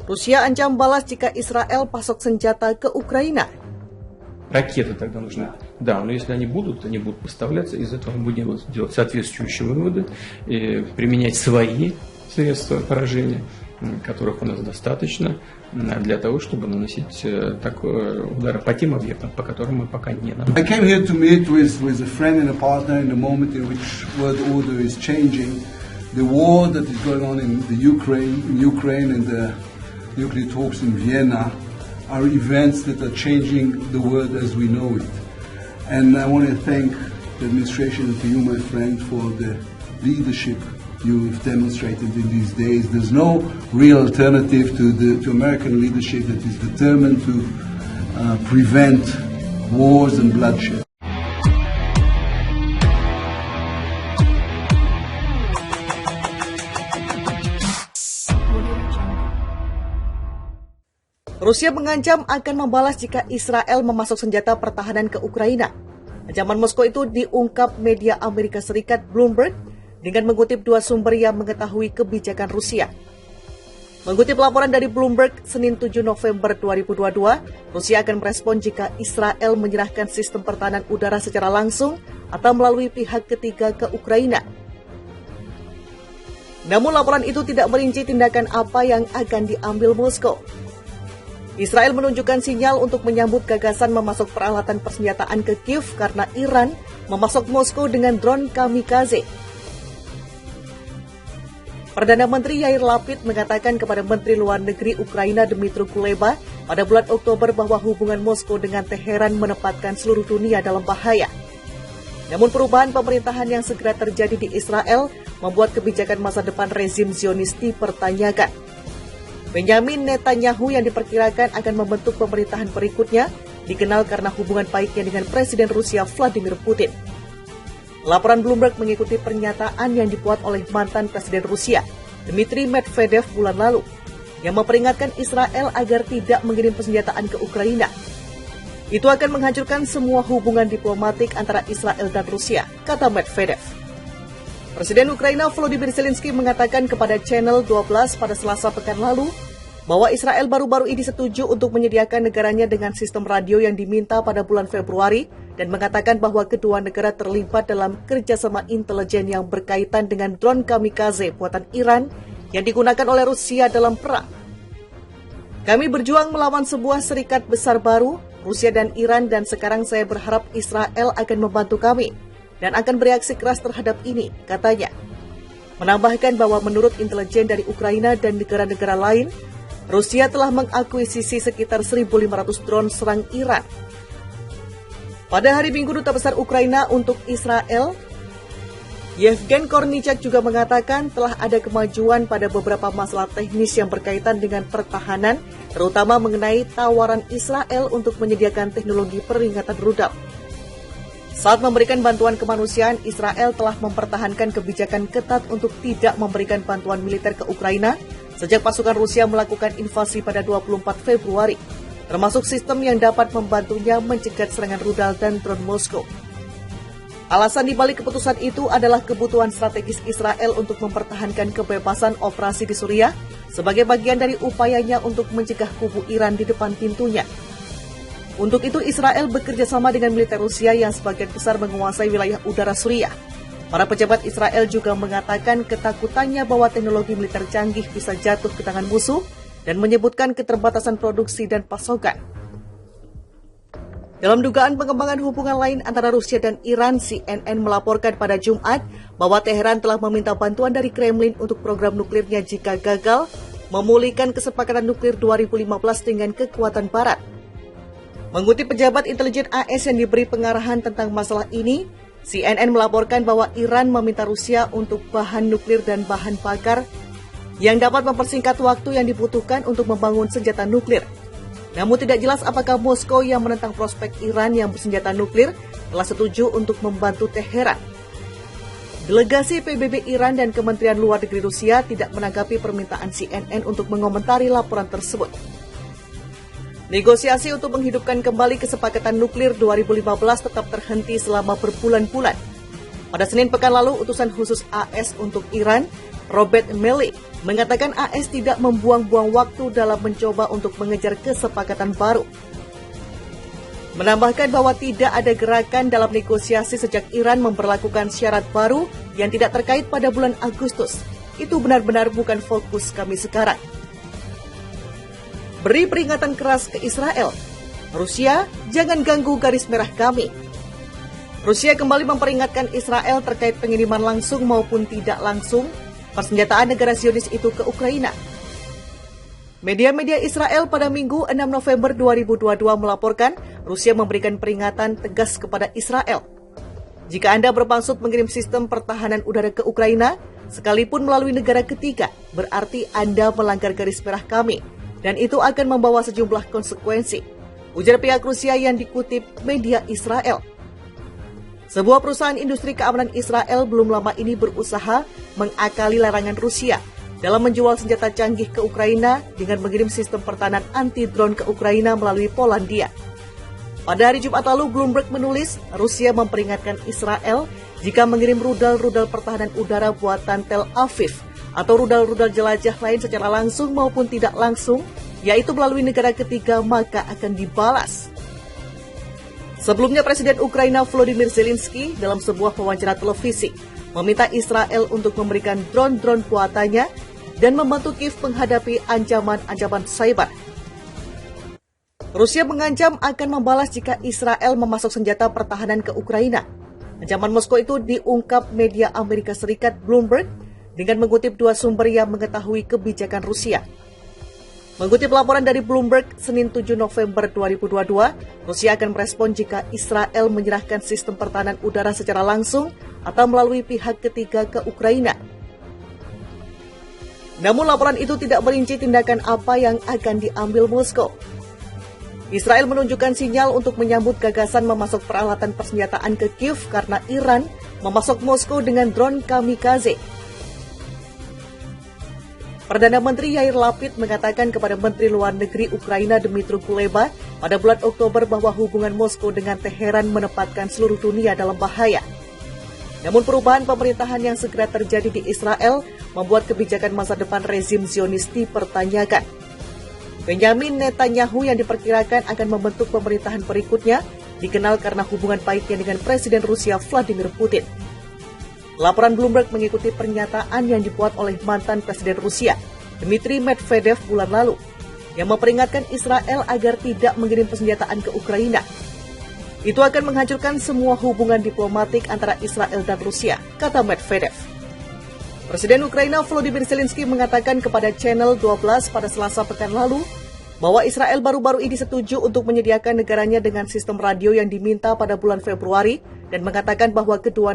Rusia ancam balas jika Israel pasok senjata ke Ukraina. Ракеты тогда нужны. Да, но если они будут поставляться, из этого мы будем делать соответствующие выводы, и применять свои средства поражения, которых у нас достаточно, для того, чтобы наносить удары по тем объектам, по которым мы пока не наносим. I came here to meet with a friend and a partner in the moment in which world order is changing. The war that is going on in Ukraine and the nuclear talks in Vienna are events that are changing the world as we know it. And I want to thank the administration and to you, my friend, for the leadership you've demonstrated in these days. There's no real alternative to American leadership that is determined to prevent wars and bloodshed. Rusia mengancam akan membalas jika Israel memasok senjata pertahanan ke Ukraina. Ancaman Moskow itu diungkap media Amerika Serikat Bloomberg dengan mengutip dua sumber yang mengetahui kebijakan Rusia. Mengutip laporan dari Bloomberg, Senin 7 November 2022, Rusia akan merespon jika Israel menyerahkan sistem pertahanan udara secara langsung atau melalui pihak ketiga ke Ukraina. Namun laporan itu tidak merinci tindakan apa yang akan diambil Moskow. Israel menunjukkan sinyal untuk menyambut gagasan memasok peralatan persenjataan ke Kiev karena Iran memasok Moskow dengan drone kamikaze. Perdana Menteri Yair Lapid mengatakan kepada Menteri Luar Negeri Ukraina Dmytro Kuleba pada bulan Oktober bahwa hubungan Moskow dengan Teheran menempatkan seluruh dunia dalam bahaya. Namun perubahan pemerintahan yang segera terjadi di Israel membuat kebijakan masa depan rezim Zionis dipertanyakan. Benjamin Netanyahu yang diperkirakan akan membentuk pemerintahan berikutnya dikenal karena hubungan baiknya dengan Presiden Rusia Vladimir Putin. Laporan Bloomberg mengikuti pernyataan yang dibuat oleh mantan Presiden Rusia, Dmitry Medvedev bulan lalu, yang memperingatkan Israel agar tidak mengirim persenjataan ke Ukraina. Itu akan menghancurkan semua hubungan diplomatik antara Israel dan Rusia, kata Medvedev. Presiden Ukraina Volodymyr Zelensky mengatakan kepada Channel 12 pada Selasa pekan lalu bahwa Israel baru-baru ini setuju untuk menyediakan negaranya dengan sistem radio yang diminta pada bulan Februari dan mengatakan bahwa kedua negara terlibat dalam kerjasama intelijen yang berkaitan dengan drone kamikaze buatan Iran yang digunakan oleh Rusia dalam perang. Kami berjuang melawan sebuah serikat besar baru, Rusia dan Iran, dan sekarang saya berharap Israel akan membantu kami dan akan bereaksi keras terhadap ini, katanya. Menambahkan bahwa menurut intelijen dari Ukraina dan negara-negara lain, Rusia telah mengakuisisi sekitar 1.500 drone serang Iran. Pada hari Minggu, Duta Besar Ukraina untuk Israel, Yevgen Kornichak juga mengatakan telah ada kemajuan pada beberapa masalah teknis yang berkaitan dengan pertahanan, terutama mengenai tawaran Israel untuk menyediakan teknologi peringatan rudal. Saat memberikan bantuan kemanusiaan, Israel telah mempertahankan kebijakan ketat untuk tidak memberikan bantuan militer ke Ukraina sejak pasukan Rusia melakukan invasi pada 24 Februari, termasuk sistem yang dapat membantunya mencegat serangan rudal dan drone Moskow. Alasan dibalik keputusan itu adalah kebutuhan strategis Israel untuk mempertahankan kebebasan operasi di Suriah sebagai bagian dari upayanya untuk mencegah kubu Iran di depan pintunya. Untuk itu, Israel bekerja sama dengan militer Rusia yang sebagian besar menguasai wilayah udara Suriah. Para pejabat Israel juga mengatakan ketakutannya bahwa teknologi militer canggih bisa jatuh ke tangan musuh dan menyebutkan keterbatasan produksi dan pasokan. Dalam dugaan pengembangan hubungan lain antara Rusia dan Iran, CNN melaporkan pada Jumat bahwa Teheran telah meminta bantuan dari Kremlin untuk program nuklirnya jika gagal memulihkan kesepakatan nuklir 2015 dengan kekuatan Barat. Mengutip pejabat intelijen AS yang diberi pengarahan tentang masalah ini, CNN melaporkan bahwa Iran meminta Rusia untuk bahan nuklir dan bahan bakar yang dapat mempersingkat waktu yang dibutuhkan untuk membangun senjata nuklir. Namun tidak jelas apakah Moskow yang menentang prospek Iran yang bersenjata nuklir telah setuju untuk membantu Teheran. Delegasi PBB Iran dan Kementerian Luar Negeri Rusia tidak menanggapi permintaan CNN untuk mengomentari laporan tersebut. Negosiasi untuk menghidupkan kembali kesepakatan nuklir 2015 tetap terhenti selama berbulan-bulan. Pada Senin pekan lalu, utusan khusus AS untuk Iran Robert Malley, mengatakan AS tidak membuang-buang waktu dalam mencoba untuk mengejar kesepakatan baru. Menambahkan bahwa tidak ada gerakan dalam negosiasi sejak Iran memberlakukan syarat baru yang tidak terkait pada bulan Agustus. Itu benar-benar bukan fokus kami sekarang. Beri peringatan keras ke Israel. Rusia, jangan ganggu garis merah kami. Rusia kembali memperingatkan Israel terkait pengiriman langsung maupun tidak langsung persenjataan negara Zionis itu ke Ukraina. Media-media Israel pada Minggu 6 November 2022 melaporkan Rusia memberikan peringatan tegas kepada Israel. Jika Anda bermaksud mengirim sistem pertahanan udara ke Ukraina, sekalipun melalui negara ketiga, berarti Anda melanggar garis merah kami, dan itu akan membawa sejumlah konsekuensi, ujar pihak Rusia yang dikutip media Israel. Sebuah perusahaan industri keamanan Israel belum lama ini berusaha mengakali larangan Rusia dalam menjual senjata canggih ke Ukraina dengan mengirim sistem pertahanan anti-drone ke Ukraina melalui Polandia. Pada hari Jumat lalu, Bloomberg menulis Rusia memperingatkan Israel jika mengirim rudal-rudal pertahanan udara buatan Tel Aviv atau rudal-rudal jelajah lain secara langsung maupun tidak langsung, yaitu melalui negara ketiga, maka akan dibalas. Sebelumnya, Presiden Ukraina Volodymyr Zelensky dalam sebuah wawancara televisi meminta Israel untuk memberikan drone-drone buatannya dan membantu Kiev menghadapi ancaman-ancaman cyber. Rusia mengancam akan membalas jika Israel memasok senjata pertahanan ke Ukraina. Ancaman Moskow itu diungkap media Amerika Serikat Bloomberg dengan mengutip dua sumber yang mengetahui kebijakan Rusia. Mengutip laporan dari Bloomberg, Senin 7 November 2022, Rusia akan merespon jika Israel menyerahkan sistem pertahanan udara secara langsung atau melalui pihak ketiga ke Ukraina. Namun laporan itu tidak merinci tindakan apa yang akan diambil Moskow. Israel menunjukkan sinyal untuk menyambut gagasan memasok peralatan persenjataan ke Kiev karena Iran memasok Moskow dengan drone kamikaze. Perdana Menteri Yair Lapid mengatakan kepada Menteri Luar Negeri Ukraina Dmytro Kuleba pada bulan Oktober bahwa hubungan Moskow dengan Teheran menempatkan seluruh dunia dalam bahaya. Namun perubahan pemerintahan yang segera terjadi di Israel membuat kebijakan masa depan rezim Zionis dipertanyakan. Benjamin Netanyahu yang diperkirakan akan membentuk pemerintahan berikutnya dikenal karena hubungan baiknya dengan Presiden Rusia Vladimir Putin. Laporan Bloomberg mengikuti pernyataan yang dibuat oleh mantan Presiden Rusia, Dmitry Medvedev bulan lalu, yang memperingatkan Israel agar tidak mengirim persenjataan ke Ukraina. Itu akan menghancurkan semua hubungan diplomatik antara Israel dan Rusia, kata Medvedev. Presiden Ukraina Volodymyr Zelensky mengatakan kepada Channel 12 pada Selasa pekan lalu bahwa Israel baru-baru ini setuju untuk menyediakan negaranya dengan sistem radio yang diminta pada bulan Februari dan mengatakan bahwa kedua